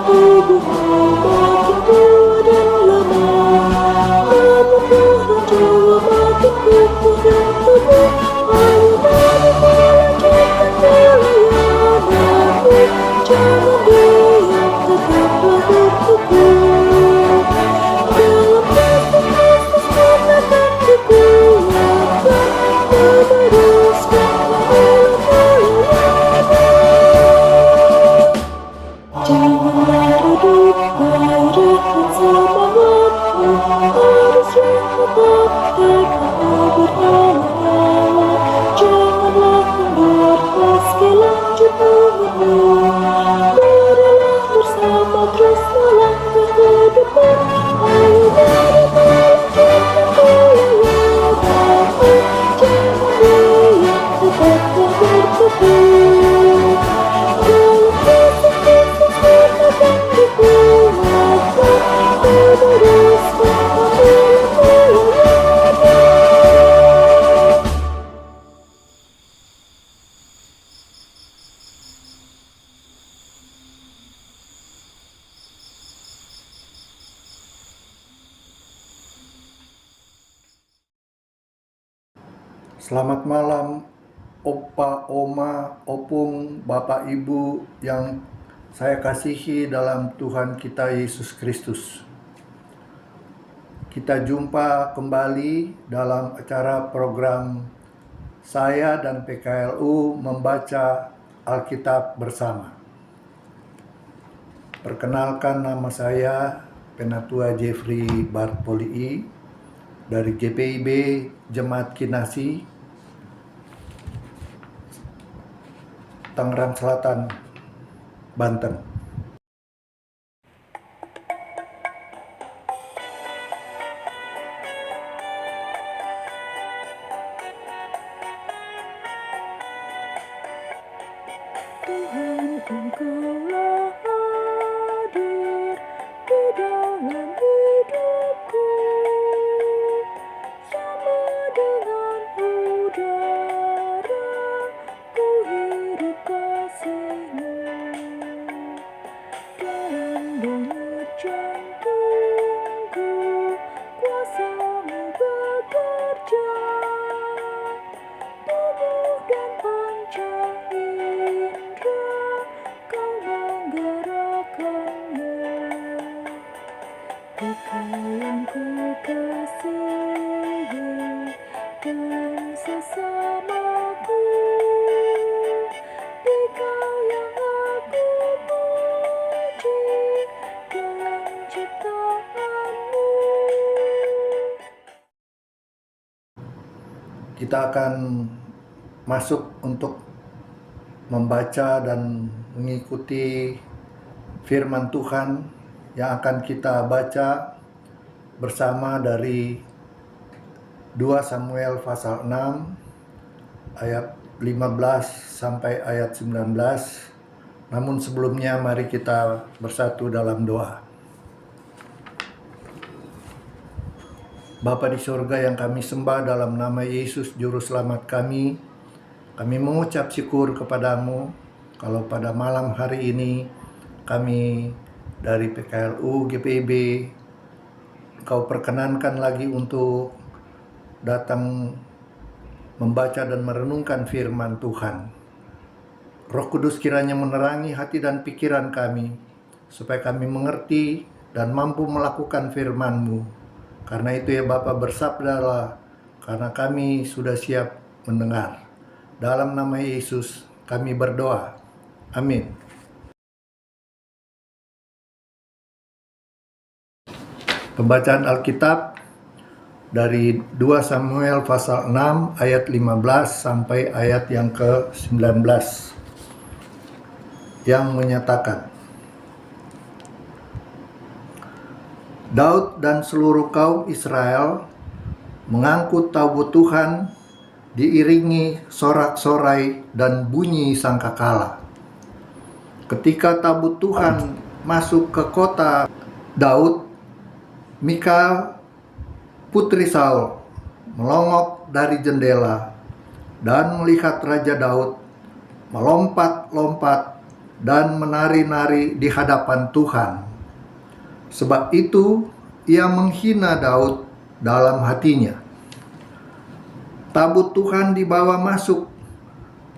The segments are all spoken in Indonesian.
tubuhmu makin tua dan lemah, namun Tuhan jua makin kukuh dan teguh. Ayo mari melanjutkan pelayananmu, jangan diam, tetaplah bertekun. Dalam kasih Kristus kita akan dikuatkan, meneruskan pelayanan. Janganlah redup gairah dan semangatmu, haruslah tetap tekadmu bernyala-nyala. Janganlah kendor, meski lanjut mengemuh. Marilah bersama terus melangkah ke depan. Ayo mari melanjutkan pelayananmu, jangan diam, tetaplah bertekun. Dalam kasih Kristus kita akan dikuatkan, meneruskan pelayanan. Selamat malam, Opa, Oma, Opung, Bapak, Ibu yang saya kasihi dalam Tuhan kita Yesus Kristus. Kita jumpa kembali dalam acara program saya dan PKLU membaca Alkitab bersama. Perkenalkan, nama saya Penatua Jeffrey Bartolii dari GPIB Jemaat Kinasi, Tangerang Selatan, Banten. Tuhan, Engkaulah hadir di dalam hidupku, sama dengan udara ku hidup kasih-Mu. Dalam denyut jantungku kuasa-Mu bekerja, tubuh dan panca indera Kau menggerakkannya. Engkau yang ku kasihi dan sesamaku, Engkau yang aku puji dalam ciptaan-Mu. Kita akan masuk untuk membaca dan mengikuti firman Tuhan yang akan kita baca bersama dari 2 Samuel pasal 6 ayat 15 sampai ayat 19. Namun sebelumnya mari kita bersatu dalam doa. Bapa di surga yang kami sembah dalam nama Yesus Juru Selamat kami mengucap syukur kepadamu kalau pada malam hari ini kami dari PKLU GPIB Kau perkenankan lagi untuk datang membaca dan merenungkan firman Tuhan. Roh Kudus kiranya menerangi hati dan pikiran kami supaya kami mengerti dan mampu melakukan firman-Mu. Karena itu ya Bapa, bersabdalah, karena kami sudah siap mendengar. Dalam nama Yesus kami berdoa. Amin. Pembacaan Alkitab dari 2 Samuel pasal 6 ayat 15 sampai ayat yang ke-19 yang menyatakan, Daud dan seluruh kaum Israel mengangkut tabut Tuhan diiringi sorak-sorai dan bunyi sangkakala. Ketika tabut Tuhan masuk ke kota Daud, Mikal, putri Saul, melongok dari jendela dan melihat Raja Daud melompat-lompat dan menari-nari di hadapan Tuhan. Sebab itu ia menghina Daud dalam hatinya. Tabut Tuhan dibawa masuk,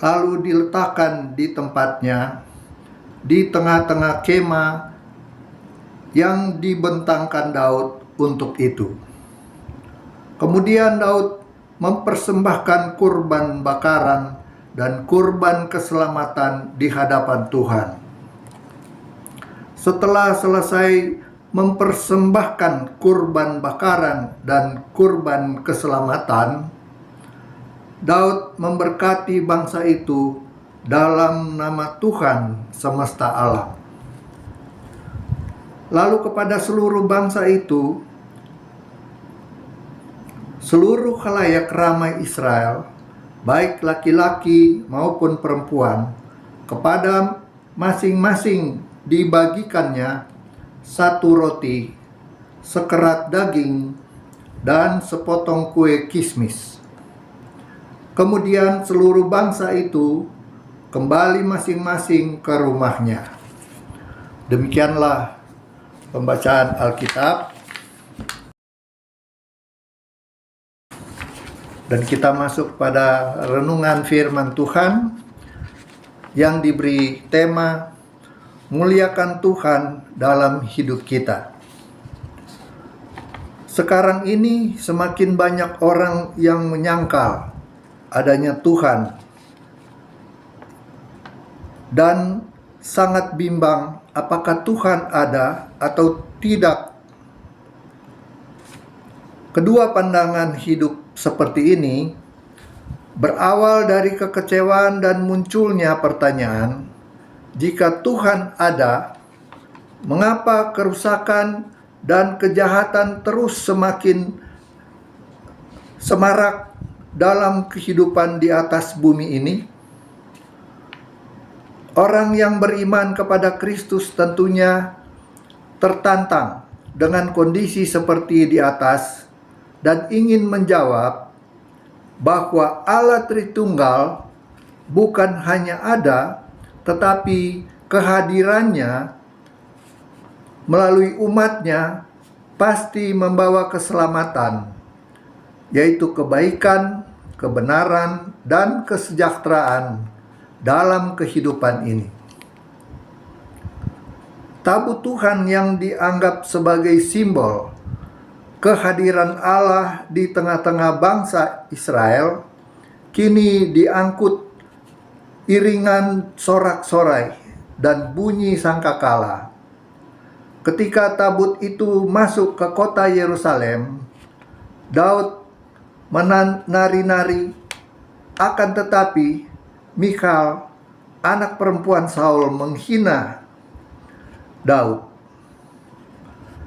lalu diletakkan di tempatnya di tengah-tengah kemah yang dibentangkan Daud untuk itu. Kemudian Daud mempersembahkan kurban bakaran dan kurban keselamatan di hadapan Tuhan. Setelah selesai mempersembahkan kurban bakaran dan kurban keselamatan, Daud memberkati bangsa itu dalam nama Tuhan semesta alam. Lalu kepada seluruh bangsa itu, seluruh khalayak ramai Israel, baik laki-laki maupun perempuan, kepada masing-masing dibagikannya satu roti, sekerat daging, dan sepotong kue kismis. Kemudian seluruh bangsa itu kembali masing-masing ke rumahnya. Demikianlah pembacaan Alkitab. Dan kita masuk pada renungan firman Tuhan yang diberi tema muliakan Tuhan dalam hidup kita. Sekarang ini semakin banyak orang yang menyangkal adanya Tuhan dan sangat bimbang apakah Tuhan ada atau tidak. Kedua pandangan hidup seperti ini berawal dari kekecewaan dan munculnya pertanyaan, jika Tuhan ada, mengapa kerusakan dan kejahatan terus semakin semarak dalam kehidupan di atas bumi ini? Orang yang beriman kepada Kristus tentunya tertantang dengan kondisi seperti di atas dan ingin menjawab bahwa Allah Tritunggal bukan hanya ada, tetapi kehadirannya melalui umatnya pasti membawa keselamatan, yaitu kebaikan, kebenaran, dan kesejahteraan dalam kehidupan ini. Tabut Tuhan yang dianggap sebagai simbol kehadiran Allah di tengah-tengah bangsa Israel kini diangkut iringan sorak-sorai dan bunyi sangkakala. Ketika tabut itu masuk ke kota Yerusalem, Daud menari-nari, akan tetapi Michal, anak perempuan Saul, menghina Daud.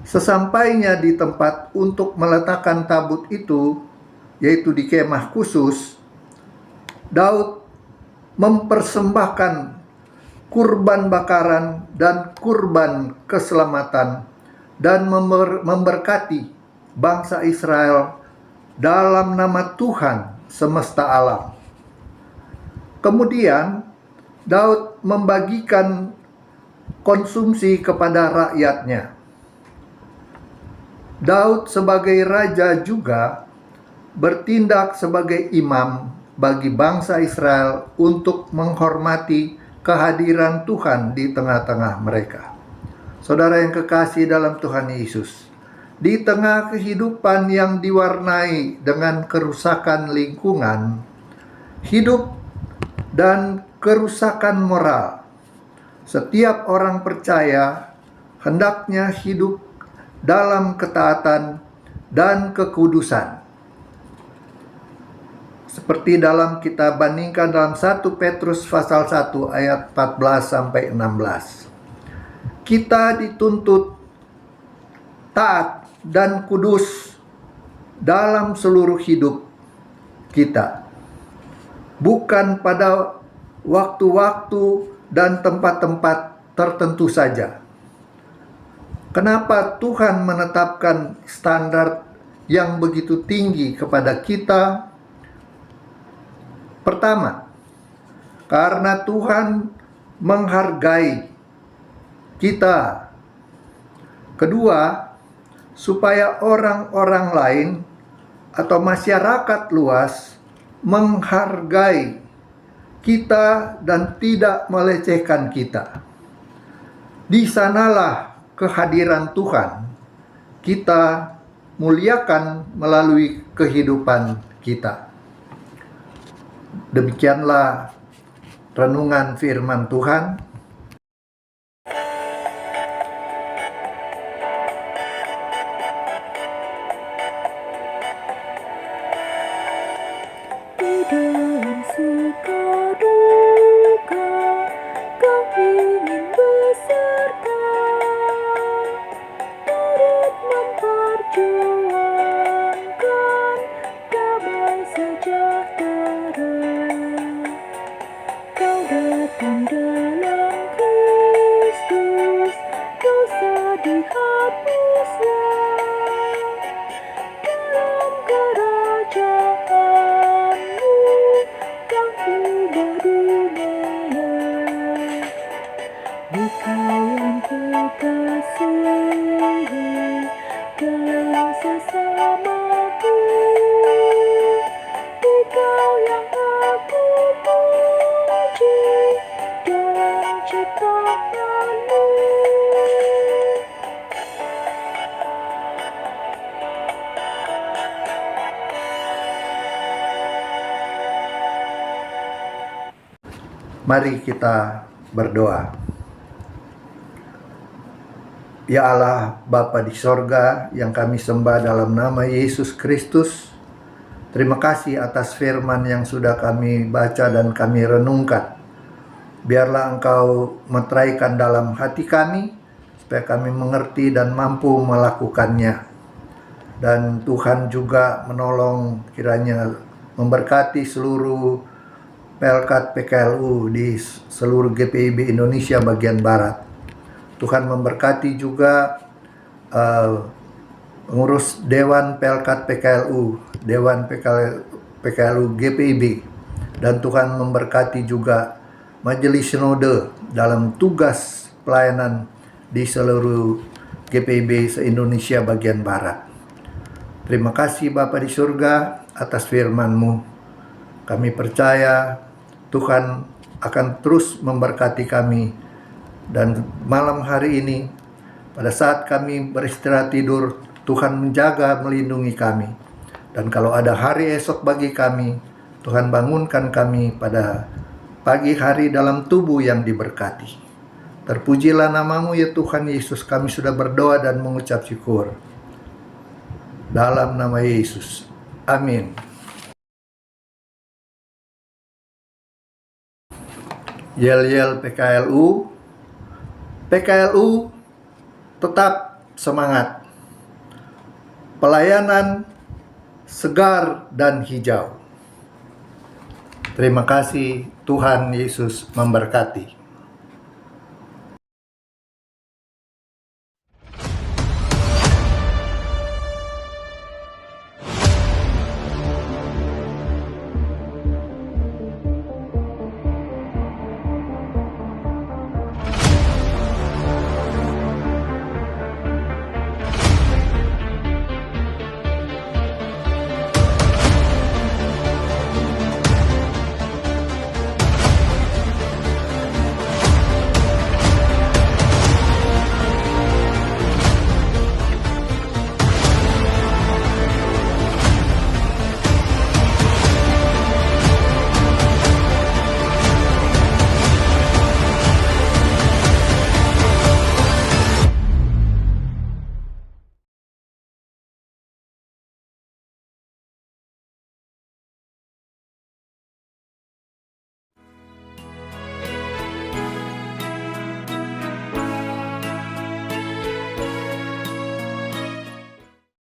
Sesampainya di tempat untuk meletakkan tabut itu, yaitu di kemah khusus, Daud mempersembahkan kurban bakaran dan kurban keselamatan dan memberkati bangsa Israel dalam nama Tuhan semesta alam. Kemudian Daud membagikan konsumsi kepada rakyatnya. Daud sebagai raja juga bertindak sebagai imam bagi bangsa Israel untuk menghormati kehadiran Tuhan di tengah-tengah mereka. Saudara yang kekasih dalam Tuhan Yesus, di tengah kehidupan yang diwarnai dengan kerusakan lingkungan, hidup, dan kerusakan moral, setiap orang percaya hendaknya hidup dalam ketaatan dan kekudusan. Seperti dalam kita bandingkan dalam 1 Petrus pasal 1 ayat 14 sampai 16. Kita dituntut taat dan kudus dalam seluruh hidup kita. Bukan pada waktu-waktu dan tempat-tempat tertentu saja. Kenapa Tuhan menetapkan standar yang begitu tinggi kepada kita? Pertama, karena Tuhan menghargai kita. Kedua, supaya orang-orang lain atau masyarakat luas menghargai kita dan tidak melecehkan kita. Di sanalah kehadiran Tuhan kita muliakan melalui kehidupan kita. Demikianlah renungan firman Tuhan. Di dalam suka duka, Kau ingin beserta, turut memperjuangkan damai sejahtera. Kau datang dalam Kristus, dosa dihapuslah. Dalam kerajaanmu, Kau tiba dunia. Dikau yang kukasihi dalam sesamaku, Dikau yang aku puji dalam ciptaanmu. Mari kita berdoa. Ya Allah, Bapa di sorga yang kami sembah dalam nama Yesus Kristus, terima kasih atas firman yang sudah kami baca dan kami renungkan. Biarlah Engkau meteraikan dalam hati kami, supaya kami mengerti dan mampu melakukannya. Dan Tuhan juga menolong, kiranya memberkati seluruh Pelkat PKLU di seluruh GPIB Indonesia bagian Barat. Tuhan memberkati juga pengurus Dewan Pelkat PKLU, Dewan PKLU GPIB. Dan Tuhan memberkati juga Majelis Sinode dalam tugas pelayanan di seluruh GPIB se-Indonesia bagian Barat. Terima kasih Bapa di surga atas firman-Mu. Kami percaya Tuhan akan terus memberkati kami. Dan malam hari ini, pada saat kami beristirahat tidur, Tuhan menjaga, melindungi kami. Dan kalau ada hari esok bagi kami, Tuhan bangunkan kami pada pagi hari dalam tubuh yang diberkati. Terpujilah nama-Mu ya Tuhan Yesus, kami sudah berdoa dan mengucap syukur. Dalam nama Yesus. Amin. Yel-yel PKLU. PKLU tetap semangat. Pelayanan segar dan hijau. Terima kasih, Tuhan Yesus memberkati.